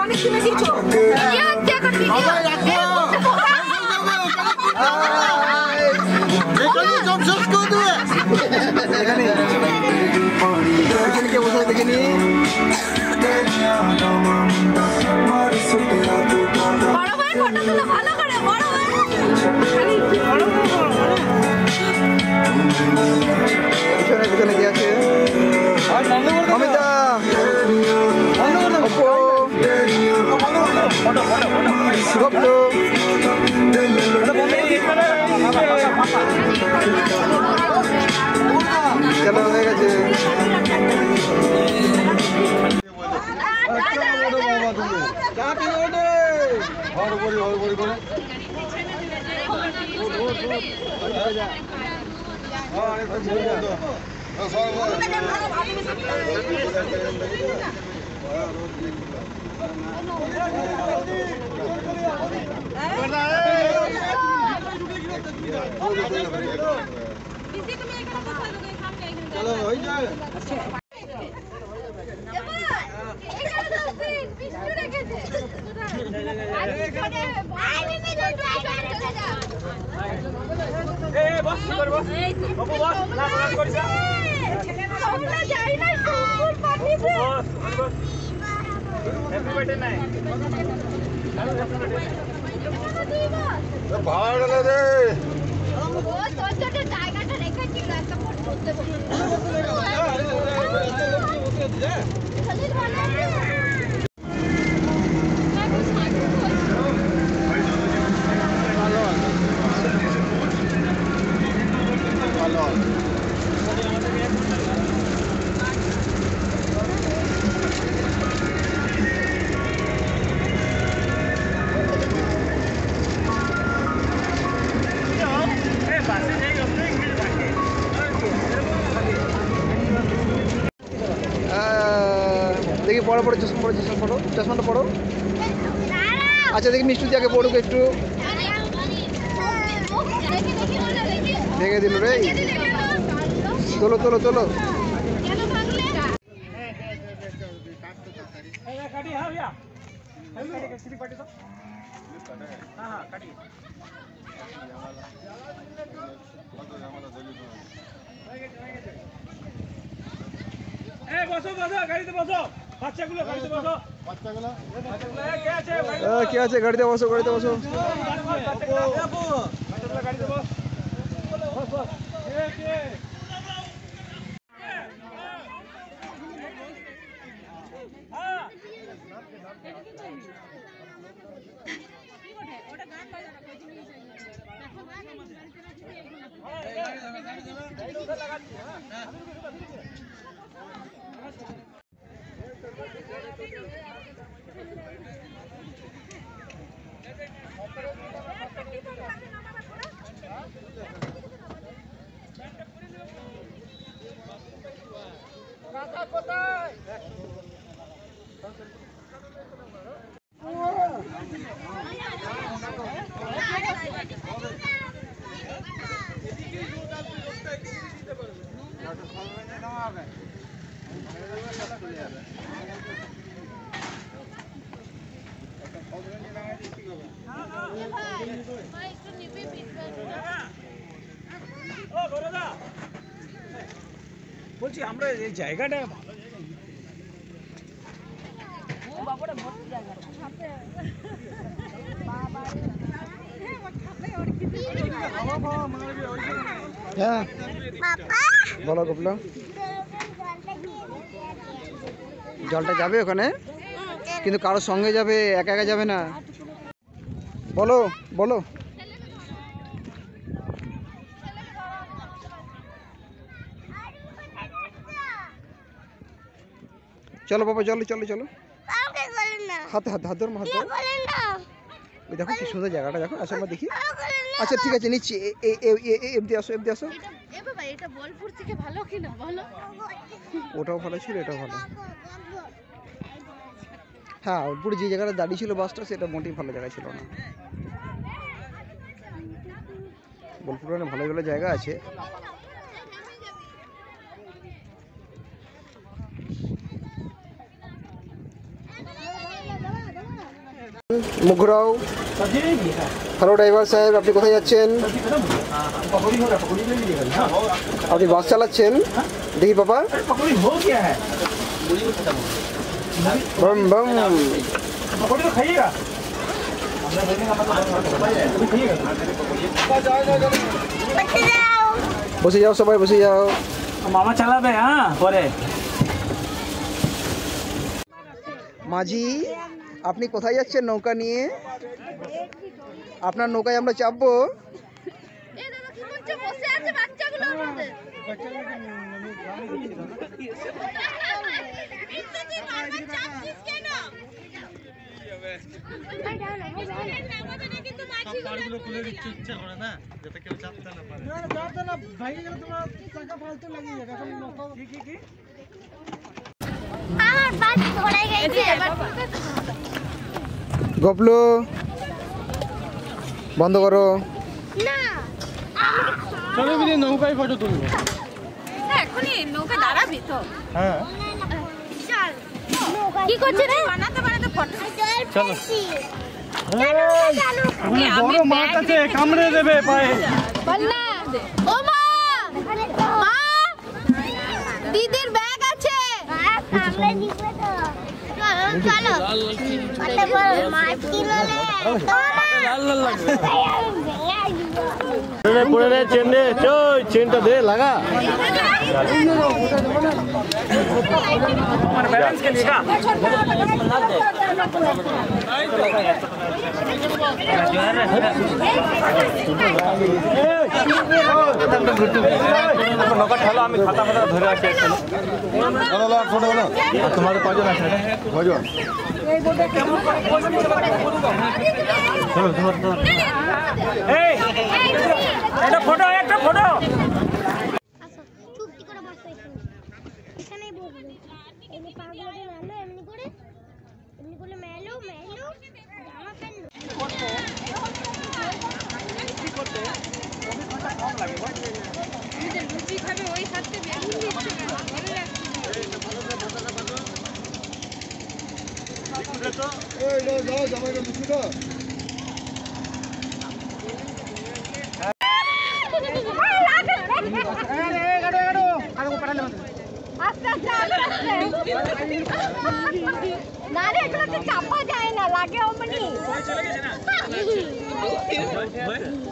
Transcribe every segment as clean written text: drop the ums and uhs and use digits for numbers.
অনেক কিনে দিয়েছো দেখিনি ভালো করে বড় পিছনে কি আছে অমিতা চলো হয়ে গেছে চলো হয়ে যায় ভাড়া দে জায়গাটা রেখেছিল একটা দেখি পড়ো পড়ো চশমাটা পড়ো আচ্ছা দেখি মিষ্টি আগে পড়ুক একটু ভেঙে দিল রে তোলো তোলো তোলো বসো গাড়িতে বসো বাচ্চাগুলো গাড়িতে বসো কে আছে গাড়িতে বসো গাড়িতে বস বলছি আমরা এই জায়গাটা ভালো হ্যাঁ বলো গোপলা জলটা যাবে ওখানে কিন্তু কারোর সঙ্গে যাবে একা একা যাবে না বলো বলো চলো বাবা চলো চলো চলো হাতে হাতে হাত ধরো হাত ধরো ওই দেখো কি সুন্দর জায়গাটা দেখো আসো আমরা দেখি আচ্ছা ঠিক আছে নিচ্ছি এমনি আসো এমনি আসো ওটাও ভালো ছিল এটাও ভালো হ্যাঁ পুরো যে জায়গাটা দাঁড়িয়ে ছিল বাসটা সেটা মোটেই ভালো জায়গা ছিল না বোলপুরে ভালো ভালো জায়গা আছে মুখ ঘোরাও। হ্যালো ড্রাইভার সাহেব, আপনি কোথায় যাচ্ছেন? আপনি বাস চালাচ্ছেন? দেখি বাবা। बम बम বসে যাও, সবাই বসে যাও। মামা চালাবে। হ্যাঁ পরে মাঝি, আপনি কোথায় যাচ্ছেন নৌকা নিয়ে? আপনার নৌকায় আমরা চাপবো? গপলো বন্ধ করো। চলো নৌকায় ফটো তুলবো। এখনই নৌকা দাঁড়াবি তো? হ্যাঁ কি করছে রে? বানাতে বানাতে ফটো চলো। বড় মাছ আছে, কামড়ে দেবে পায়ে। বল না। ও মা, মা, দিদির ব্যাগ আছে। সামনে দিবে তো। চলো চলো। মাছ কিলো লে। লাল লাল লাগবে। পড়ে রে চেন দে, চই চেনটা দে লাগা। আমার ব্যালেন্স के लिए का নৌকা ঠেলো, আমি খাতা ফাতা ধরে আছি। ফটো হলো তোমাদের কয়জন আছে? কয়জন? এই একটা ফটো, একটা ফটো। চুপটি করে বসো এখানেই বসবে। এমনি পাগুলোকে মেলো, এমনি করে মেলো জামা প্যান্ট লুচি খাবে ওই হাতে বেগুন দিচ্ছে কেন? ভালো লাগছে। না রে, এগুলো তো চাপা যায় না, লাগে অমনি।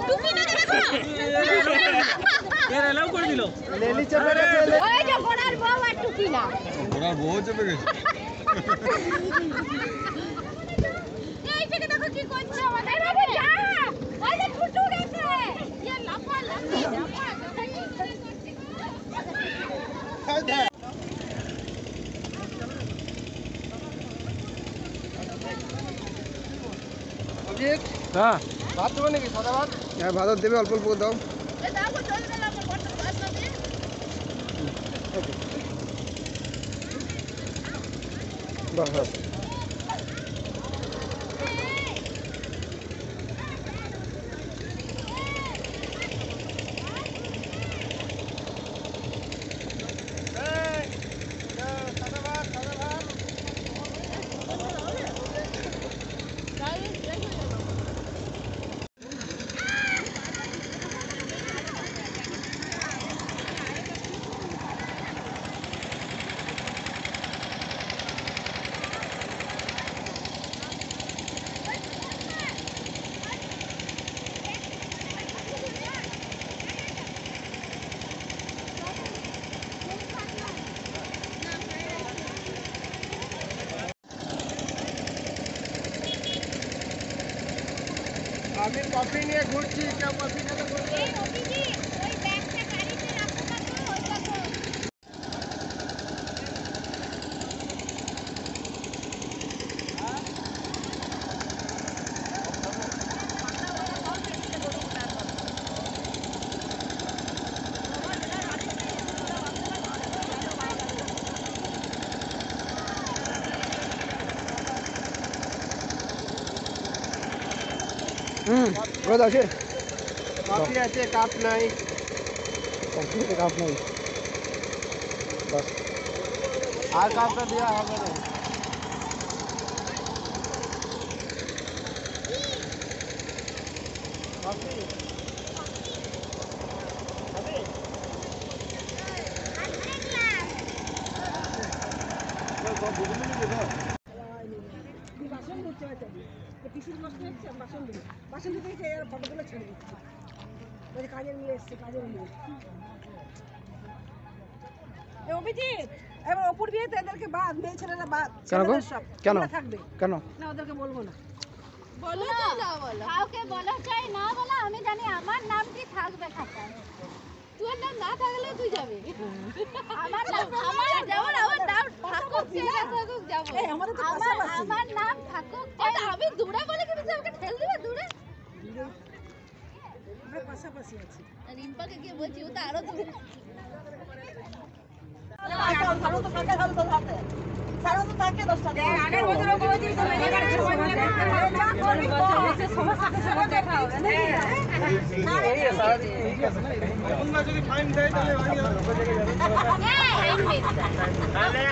টুকি না দেখো। এর এলাও করে দিল। ওই যে ঘোড়ার বউ আর টুকি না। ঘোড়ার বউ চেপে গেছে। এই থেকে দেখো কি করছে আমাদের। আরে যা, ওই যে ফুটু গেছে। ये লাফা লাফি জামা। হ্যাঁ ভাত দেবো নাকি? সাদা ভাত? হ্যাঁ ভাত দেবে, অল্প অল্প দাও। বাহ বাহ। আমি কফি নিয়ে ঘুরছি, কেউ কফি খেতে বলবে? এই অভিজি, ওই ব্যাগটা গাড়িতে রাখো না তো, ওই দেখো। রোদ আছে? কফি আছে, কাপ নাই। কফিতে কাপ নাই। বাস আর কাপটা দেওয়া হবে না। অভিজিৎ এবার অপুর বিয়েতে এদেরকে বাদ, মেয়ে ছেলেরা বাদ। কেন গো? কেন? থাকবে কেন? না, ওদেরকে বলবো না। বলো না বলো, কাউকে বলা চাই না বলা, আমি জানি আমার নামটি থাকবে খাতায়। তোর নাম না থাকলে তুই যাবি। আমার নাম, আমার যেমন আমার নাম থাকুক যাবো। আমার নাম থাকুক, আমি দূরে বলে কি আমাকে ঠেল দিবে দূরে? পাশাপাশি আছে। রিম্পাকে গিয়ে বলছি, ও তো আরো দূরে। আগের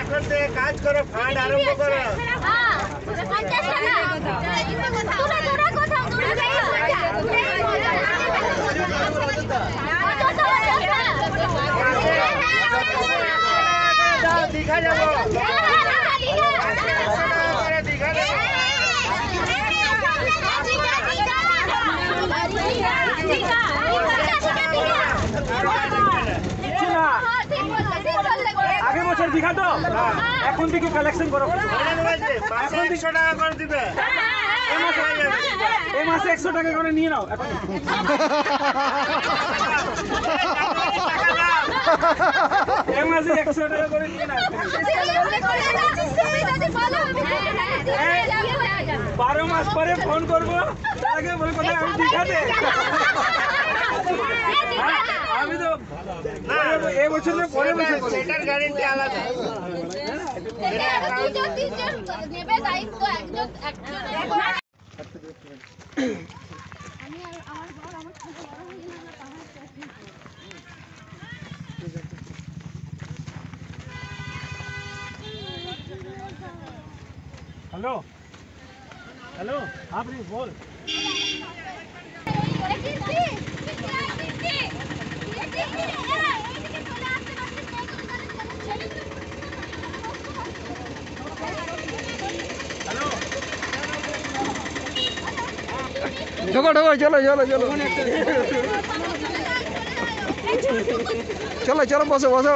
বছর কাজ করো, ফান্ড আরম্ভ করো। দীঘা যাবো, দীঘা আগের বছর দীঘা তো এখন থেকে কালেকশন করো। এখন 100 টাকা করে দিবে, এই মাসে 100 টাকা করে নিয়ে নাও। এখন এই মাসে 100 টাকা করে নিয়ে নাও। 12 মাস পরে ফোন করবো, তার আগে বলে কোথায় আমি দীঘাতে। আমি তো এই বছর পরে বছর সেটার গ্যারেন্টি আলাদা। নেবে দায়িত্ব একজন একজন। আমি আর আমার বড়, আমার ছোট বড় হয়ে গেল না, আমার हेलो हेलो हाँ प्लीज बोल। ঢোকো ঢোকো, চলো চলো চলো চলো চলো, বসো বসো।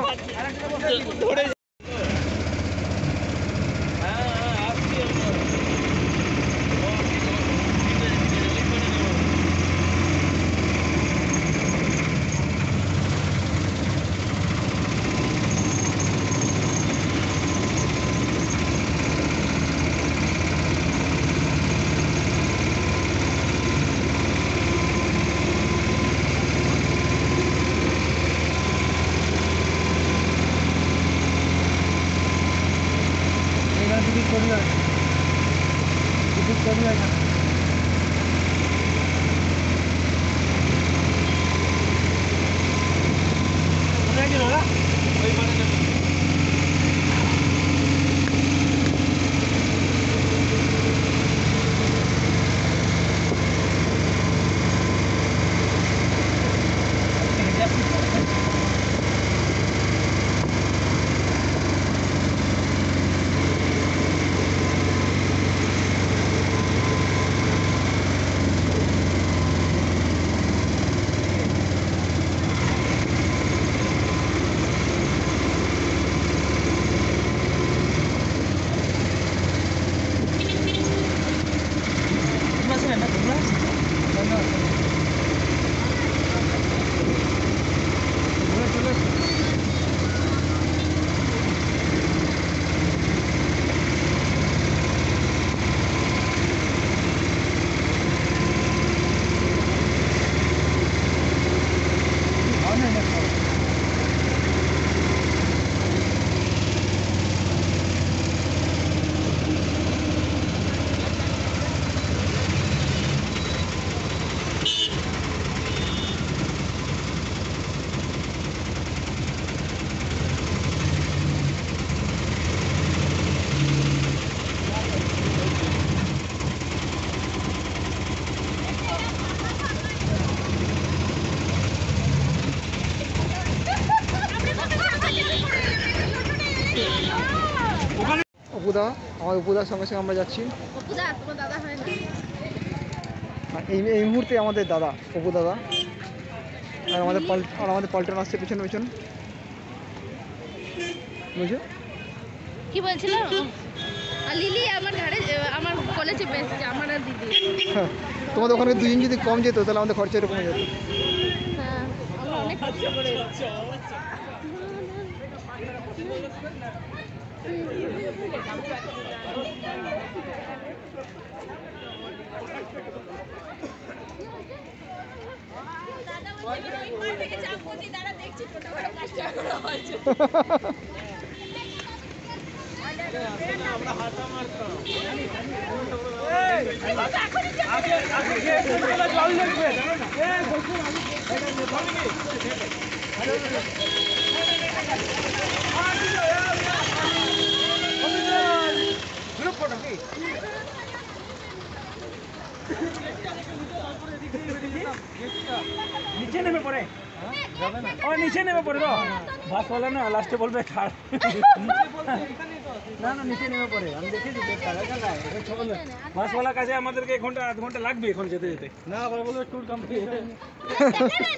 আমার উপদার সঙ্গে সঙ্গে আমরা যাচ্ছি। অপুদা তোমার দাদা হয় না। আর এই মুহূর্তে আমাদের দাদা অপু দাদা আর আমাদের পল্টন আসছে পিছন পিছন, বুঝছো? কি বলছিল? আর লিলি আমার ঘরে আমার কলেজে বেসছে আমার আর দিদি। হ্যাঁ, তোমাদের ওখানে দুজন যদি কম যেত তাহলে আমাদের খরচাটা কমে যেত। হ্যাঁ আমরা অনেক খরচা করে এসেছি। জল দেখবে নিচে নেমে পড়ে ও নিচে নেমে পড়ে তো বাস বলে না লাস্টে বলবে ছাড় না না নিচে নেমে পড়ে আমি দেখেছি বাসওয়ালার কাছে আমাদেরকে 1 ঘন্টা আধ ঘন্টা লাগবে এখন যেতে যেতে না বলবো ট্যুর কমপ্লিট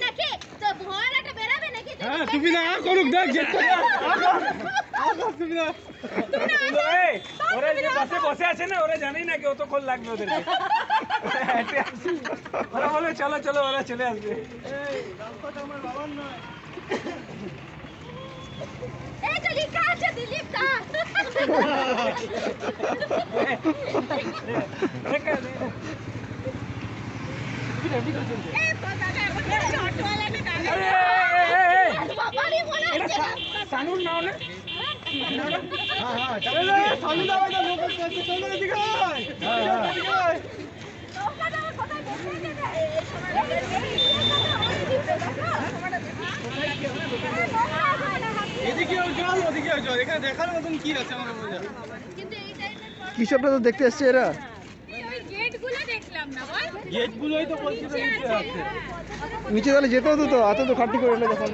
নাকি তো ভরাটা বেরাবে নাকি? হ্যাঁ তুমি না করুক দেখ যেতে তুমি না ওরা যে বাসে বসে আছে না ওরা জানেই না কি কতক্ষণ লাগবে ওদেরকে ওরা বলে চলো চলো ওরা চলে আসবে এই তো লিখা আছে দিলীপ দা। সানুর নাও না এখানে দেখার মতন কি আছে আমার কিন্তু এই টাইমের পর কৃষকরা তো দেখতে এসছে এরা। ওই গেটগুলো দেখলাম না বল। গেটগুলোই তো বলছি নিচে তাহলে যেতে হতো তো, এত তো খাটনি করে এলো তখন।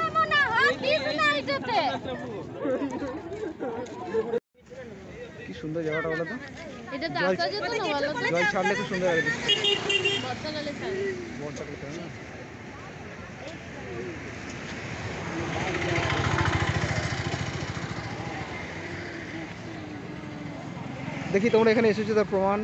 এমন না হাত দিস না এটাতে। কি সুন্দর জায়গাটা বলো তো, এটা তো আসা যেত না বলো তো। জল ছাড়লে খুব সুন্দর লাগে। বর্ষাকালে ছাড়ে। বর্ষাকালে ছাড়ে না। দেখি তোমরা এখানে এসেছো তার প্রমাণ।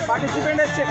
পার্টিসিপেন্ট এসছে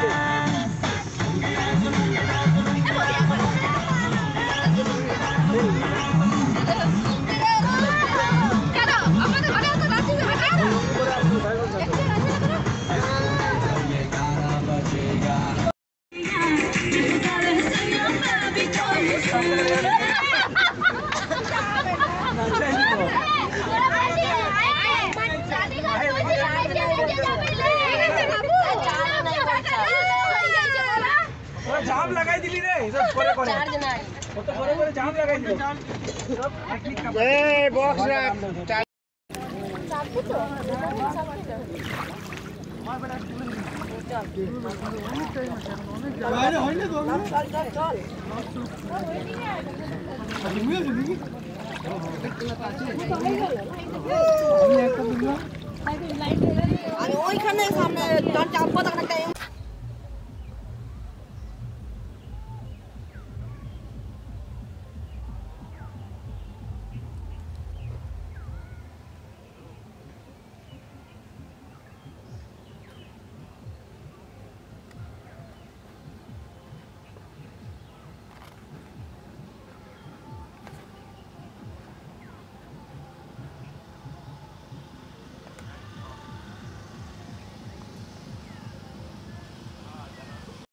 জাম লাগাই দিলি রে করে করে কত করে করে জাম লাগাই দিলি এই বক্স রাখ চাপি তো বাইরে হয় না তো চল চল চল আমি ওইখানে সামনে চাপ কথা